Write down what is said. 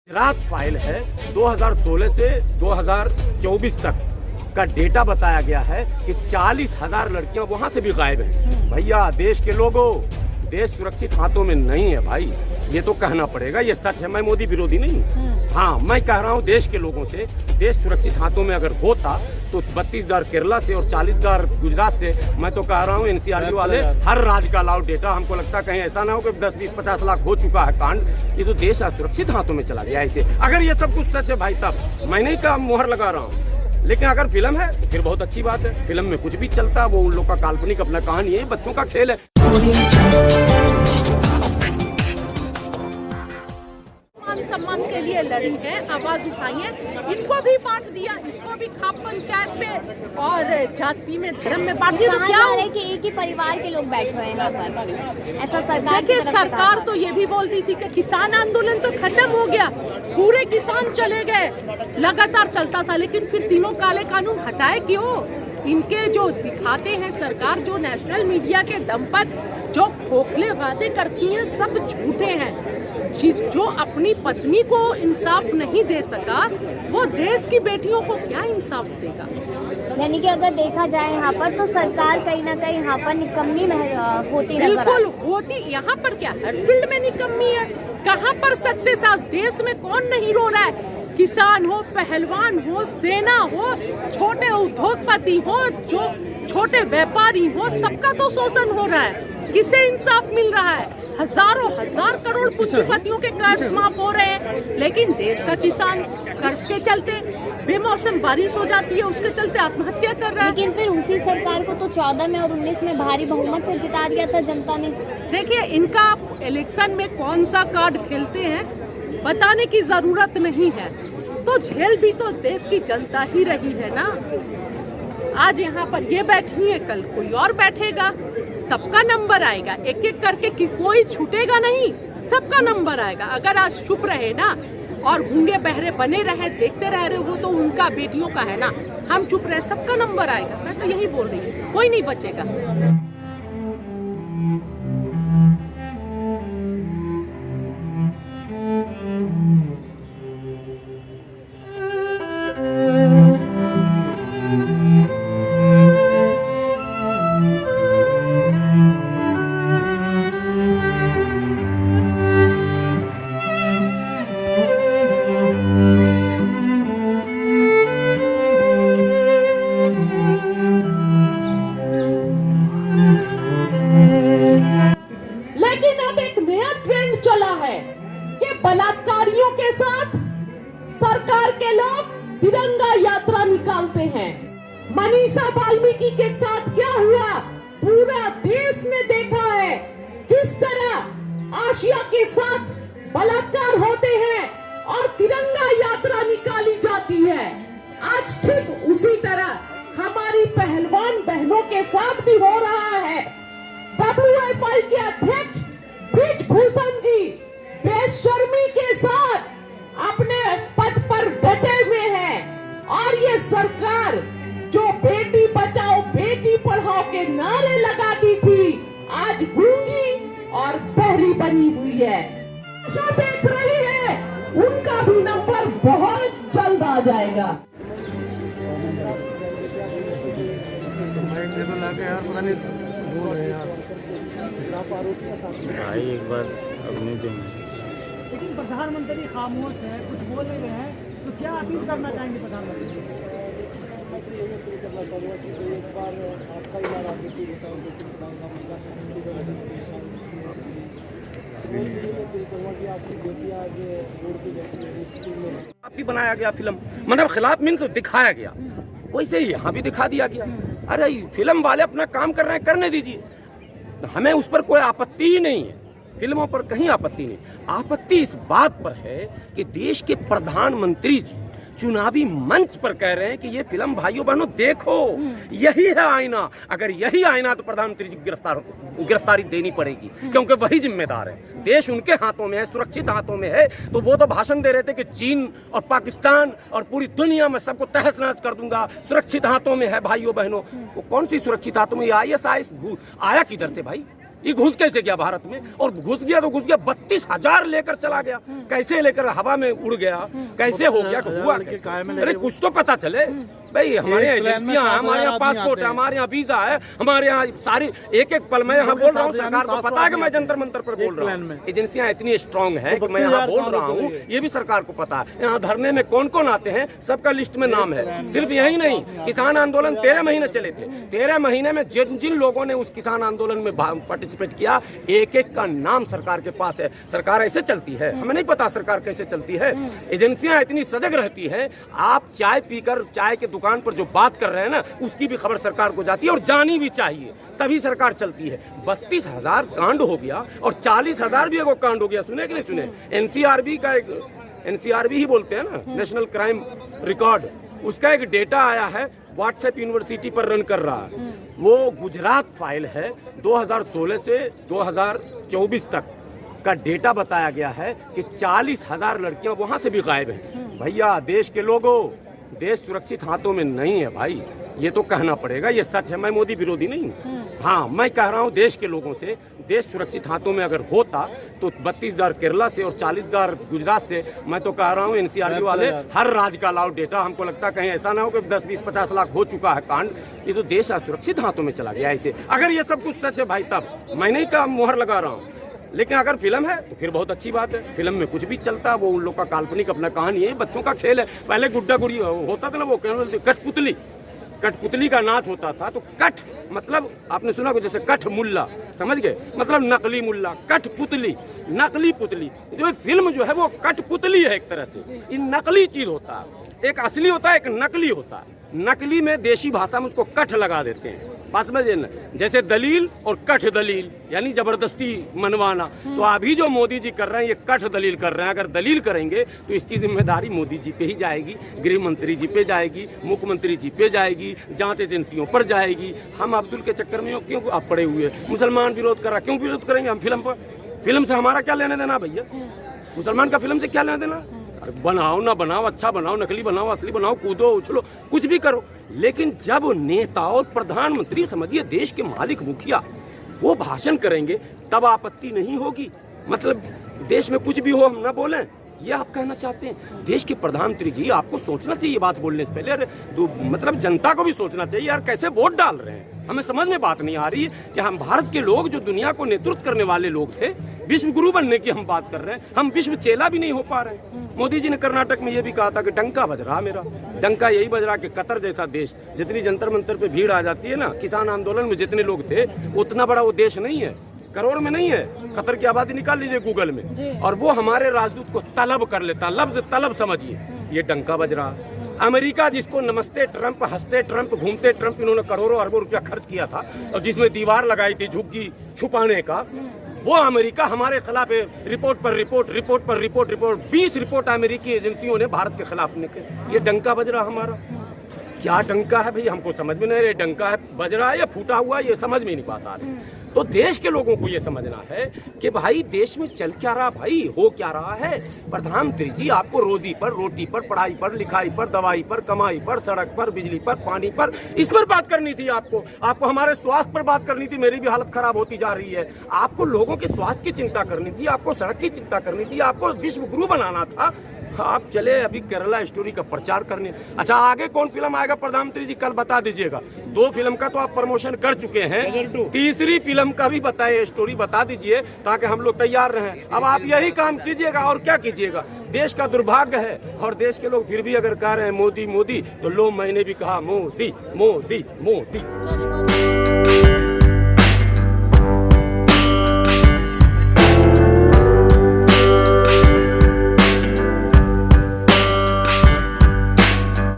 Gujarat file है 2016 से 2024 तक का डेटा बताया गया है कि 40,000 लड़कियां वहां से भी गायब हैं। भैया देश के लोगों, देश सुरक्षित हाथों में नहीं है भाई, ये तो कहना पड़ेगा, ये सच है। मैं मोदी विरोधी नहीं हूँ। हाँ, मैं कह रहा हूँ देश के लोगों से, देश सुरक्षित हाथों में अगर होता तो 32,000 केरला से और 40,000 गुजरात से, मैं तो कह रहा हूँ एनसीआरबी वाले हर राज्य का लाओ डेटा। हमको लगता है कहीं ऐसा ना हो कि 10, 20, 50 लाख हो चुका है कांड, ये तो देश सुरक्षित हाथों में चला गया। ऐसे अगर ये सब कुछ सच है भाई, तब मैं नहीं का मोहर लगा रहा हूँ। लेकिन अगर फिल्म है फिर बहुत अच्छी बात है। फिल्म में कुछ भी चलता है, वो उन लोग का काल्पनिक अपना कहानी है, बच्चों का खेल है। सम्मान के लिए लड़ी है, आवाज उठाई है, इनको भी बांट दिया, इसको भी खाप पंचायत में और जाति में, धर्म में बांट दिया। तो क्या है कि एक ही परिवार के लोग बैठे हुए हैं यहाँ पर, ऐसा सरकार देखिए, सरकार तो ये भी बोलती थी कि किसान आंदोलन तो खत्म हो गया, पूरे किसान चले गए, लगातार चलता था, लेकिन फिर तीनों काले कानून हटाए क्यों? इनके जो दिखाते हैं सरकार, जो नेशनल मीडिया के दम पर जो खोखले वादे करती हैं, सब झूठे हैं। जो अपनी पत्नी को इंसाफ नहीं दे सका, वो देश की बेटियों को क्या इंसाफ देगा? यानी कि अगर देखा जाए यहाँ पर तो सरकार कहीं ना कहीं यहाँ पर निकम्मी होती नजर बिल्कुल होती। यहाँ पर क्या हर फील्ड में निकम्मी है? कहाँ पर सक्सेस? आज देश में कौन नहीं रो रहा है? किसान हो, पहलवान हो, सेना हो, छोटे उद्योगपति हो, जो छोटे व्यापारी हो, सबका तो शोषण हो रहा है। किसे इंसाफ मिल रहा है? हजारों हजार करोड़ पूंजीपतियों के कर्ज माफ हो रहे हैं, लेकिन देश का किसान कर्ज के चलते, बेमौसम बारिश हो जाती है, उसके चलते आत्महत्या कर रहा है। लेकिन फिर उसी सरकार को तो 14 में और 19 में भारी बहुमत से जिता दिया था जनता ने। देखिए, इनका इलेक्शन में कौन सा कार्ड खेलते हैं बताने की जरूरत नहीं है, तो झेल भी तो देश की जनता ही रही है ना। आज यहाँ पर ये बैठी है, कल कोई और बैठेगा, सबका नंबर आएगा, एक एक करके कि कोई छूटेगा नहीं, सबका नंबर आएगा। अगर आज चुप रहे ना और गूंगे बहरे बने रहे, देखते रह रहे, वो तो उनका बेटियों का है ना। हम चुप रहे, सबका नंबर आएगा। मैं तो यही बोल रही हूँ, कोई नहीं बचेगा। बलात्कारियों के साथ सरकार के लोग तिरंगा यात्रा निकालते हैं। मनीषा वाल्मीकि के साथ क्या हुआ, पूरा देश ने देखा है। किस तरह आशिया के साथ बलात्कार होते हैं और तिरंगा यात्रा निकाली जाती है। आज ठीक उसी तरह हमारी पहलवान बहनों के साथ भी हो रहा है। WFI के अध्यक्ष ब्रिजभूषण जी बेशर्मी के साथ अपने पद पर डटे हुए हैं, और ये सरकार जो बेटी बचाओ बेटी पढ़ाओ के नारे लगाती थी, आज गूंगी और बहरी बनी हुई है। जो देख रही है, उनका भी नंबर बहुत जल्द आ जाएगा। भाई एक बार अपने पे लेकिन प्रधानमंत्री खामोश है, कुछ बोल नहीं रहे हैं, तो क्या अपील करना चाहेंगे प्रधानमंत्री? भी बनाया गया फिल्म, मतलब खिलाफ मीन्स दिखाया गया, वैसे ही यहाँ भी दिखा दिया गया। अरे फिल्म वाले अपना काम कर रहे हैं, करने दीजिए, हमें उस पर कोई आपत्ति ही नहीं है। फिल्मों पर कहीं आपत्ति नहीं। आपत्ति इस बात पर है कि देश के प्रधानमंत्री जी चुनावी मंच पर कह रहे हैं कि ये फिल्म भाइयों बहनों देखो, यही है आईना। अगर यही आईना तो प्रधानमंत्री जी गिरफ्तारी देनी पड़ेगी, क्योंकि वही जिम्मेदार है। देश उनके हाथों में है, सुरक्षित हाथों में है। तो वो तो भाषण दे रहे थे कि चीन और पाकिस्तान और पूरी दुनिया में सबको तहस नहस कर दूंगा, सुरक्षित हाथों में है भाइयों बहनों। वो कौन सी सुरक्षित हाथों में? ISIS आया किधर से भाई? ये घुस कैसे गया भारत में? और घुस गया तो घुस गया 32,000 लेकर चला गया। कैसे लेकर हवा में उड़ गया, कैसे हो गया, हुआ कैसे? अरे कुछ तो पता चले भाई। हमारे यहाँ एजेंसियां, हमारे यहाँ पासपोर्ट है, हमारे यहाँ वीजा है, हमारे यहाँ सारी एक पल मैं यहाँ बोल रहा हूँ। सरकार को पता है कि मैं जंतर मंतर पर बोल रहा हूँ। एजेंसियां इतनी स्ट्रांग है कि मैं यहाँ बोल रहा हूँ, ये भी सरकार को पता है। यहाँ धरने में कौन कौन आते हैं सबका लिस्ट में नाम है। सिर्फ यही नहीं, किसान आंदोलन 13 महीने चले थे। 13 महीने में जिन जिन लोगों ने उस किसान आंदोलन में पार्टिसिपेट किया, एक एक का नाम सरकार के पास है। सरकार ऐसे चलती है, हमें नहीं पता सरकार कैसे चलती है। एजेंसियां इतनी सजग रहती है, आप चाय पीकर चाय के दुकान पर जो बात कर रहे हैं ना, उसकी भी खबर सरकार को जाती है और जानी भी चाहिए, तभी सरकार चलती है। 32,000 कांड हो गया और 40,000 भी एगो कांड हो गया। सुने कि नहीं सुने? एनसीआरबी का एक, एनसीआरबी ही बोलते हैं ना, नेशनल क्राइम रिकॉर्ड, उसका एक डेटा आया है, व्हाट्सएप यूनिवर्सिटी पर रन कर रहा है। वो गुजरात फाइल है, 2016 से 2024 तक का डेटा बताया गया है कि 40,000 लड़कियां वहां से भी गायब हैं। भैया देश के लोगों, देश सुरक्षित हाथों में नहीं है भाई, ये तो कहना पड़ेगा, ये सच है। मैं मोदी विरोधी नहीं हूँ, हाँ मैं कह रहा हूँ देश के लोगों से, देश सुरक्षित हाथों में अगर होता तो 32,000 केरला से और 40,000 गुजरात से, मैं तो कह रहा हूँ एनसीआरबी वाले हर राज्य का लाओ डेटा। हमको लगता है कहीं ऐसा ना हो कि 10, 20, 50 लाख हो चुका है कांड, ये तो देश सुरक्षित हाथों में चला गया। ऐसे अगर ये सब कुछ सच है भाई, तब मैं नहीं का मुहर लगा रहा हूँ। लेकिन अगर फिल्म है तो फिर बहुत अच्छी बात है, फिल्म में कुछ भी चलता है, वो उन लोग का काल्पनिक अपना कहानी है, बच्चों का खेल है। पहले गुड्डा गुड़ी होता था ना, वो कठपुतली, कठपुतली का नाच होता था। तो कठ मतलब आपने सुना को, जैसे कठ मुल्ला, समझ गए, मतलब नकली मुल्ला, कठपुतली, नकली पुतली। जो फिल्म जो है वो कठपुतली है एक तरह से, ये नकली चीज होता है। एक असली होता है, एक नकली होता है। नकली में देशी भाषा में उसको कठ लगा देते हैं, पास में देना, जैसे दलील और कठ दलील, यानी जबरदस्ती मनवाना। तो अभी जो मोदी जी कर रहे हैं ये कठ दलील कर रहे हैं। अगर दलील करेंगे तो इसकी जिम्मेदारी मोदी जी पे ही जाएगी, गृह मंत्री जी पे जाएगी, मुख्यमंत्री जी पे जाएगी, जांच एजेंसियों पर जाएगी। हम अब्दुल के चक्कर में क्यों आप पड़े हुए? मुसलमान विरोध कर रहा, क्यों विरोध करेंगे हम फिल्म पर? फिल्म से हमारा क्या लेने देना भैया? मुसलमान का फिल्म से क्या लेना देना? बनाओ ना बनाओ, अच्छा बनाओ, नकली बनाओ, असली बनाओ, कूदो उछलो, कुछ भी करो। लेकिन जब नेता और प्रधानमंत्री, समझिए देश के मालिक मुखिया, वो भाषण करेंगे तब आपत्ति नहीं होगी? मतलब देश में कुछ भी हो हम ना बोलें, ये आप कहना चाहते हैं? देश के प्रधानमंत्री जी, आपको सोचना चाहिए बात बोलने से पहले। अरे मतलब जनता को भी सोचना चाहिए यार, कैसे वोट डाल रहे हैं। हमें समझ में बात नहीं आ रही कि हम भारत के लोग जो दुनिया को नेतृत्व करने वाले लोग थे, विश्व गुरु बनने की हम बात कर रहे हैं, हम विश्व चेला भी नहीं हो पा रहे। मोदी जी ने कर्नाटक में ये भी कहा था कि डंका बज रहा, मेरा डंका यही बज रहा कि कतर जैसा देश, जितनी जंतर मंतर पे भीड़ आ जाती है ना, किसान आंदोलन में जितने लोग थे, उतना बड़ा वो देश नहीं है, करोड़ में नहीं है। कतर की आबादी निकाल लीजिए गूगल में, और वो हमारे राजदूत को तलब कर लेता, लफ्ज तलब समझिए, ये डंका बज रहा। अमेरिका जिसको नमस्ते ट्रंप, हंसते ट्रंप, घूमते ट्रंप, इन्होंने करोड़ों अरबों रुपया खर्च किया था, और जिसमें दीवार लगाई थी झुग्गी छुपाने का, वो अमेरिका हमारे खिलाफ रिपोर्ट पर रिपोर्ट, रिपोर्ट पर रिपोर्ट, 20 रिपोर्ट अमेरिकी एजेंसियों ने भारत के खिलाफ निकले। ये डंका बज रहा हमारा। क्या डंका है भाई, हमको समझ में नहीं रहे, डंका है बज रहा है या फूटा हुआ, ये समझ में नहीं बात आ रही। तो देश के लोगों को ये समझना है कि भाई देश में चल क्या रहा, भाई हो क्या रहा है। प्रधानमंत्री जी आपको रोजी पर, रोटी पर, पढ़ाई पर, लिखाई पर, दवाई पर, कमाई पर, सड़क पर, बिजली पर, पानी पर, इस पर बात करनी थी आपको हमारे स्वास्थ्य पर बात करनी थी। मेरी भी हालत खराब होती जा रही है। आपको लोगों के स्वास्थ्य की चिंता करनी थी, आपको सड़क की चिंता करनी थी, आपको विश्व गुरु बनाना था। आप चले अभी केरला स्टोरी का प्रचार करने। अच्छा आगे कौन फिल्म आएगा प्रधानमंत्री जी कल बता दीजिएगा। 2 फिल्म का तो आप प्रमोशन कर चुके हैं, तीसरी फिल्म का भी बताइए, स्टोरी बता दीजिए ताकि हम लोग तैयार रहें। अब आप यही काम कीजिएगा और क्या कीजिएगा। देश का दुर्भाग्य है, और देश के लोग फिर भी अगर कह रहे हैं मोदी मोदी, तो लो मैंने भी कहा मोदी मोदी मोदी।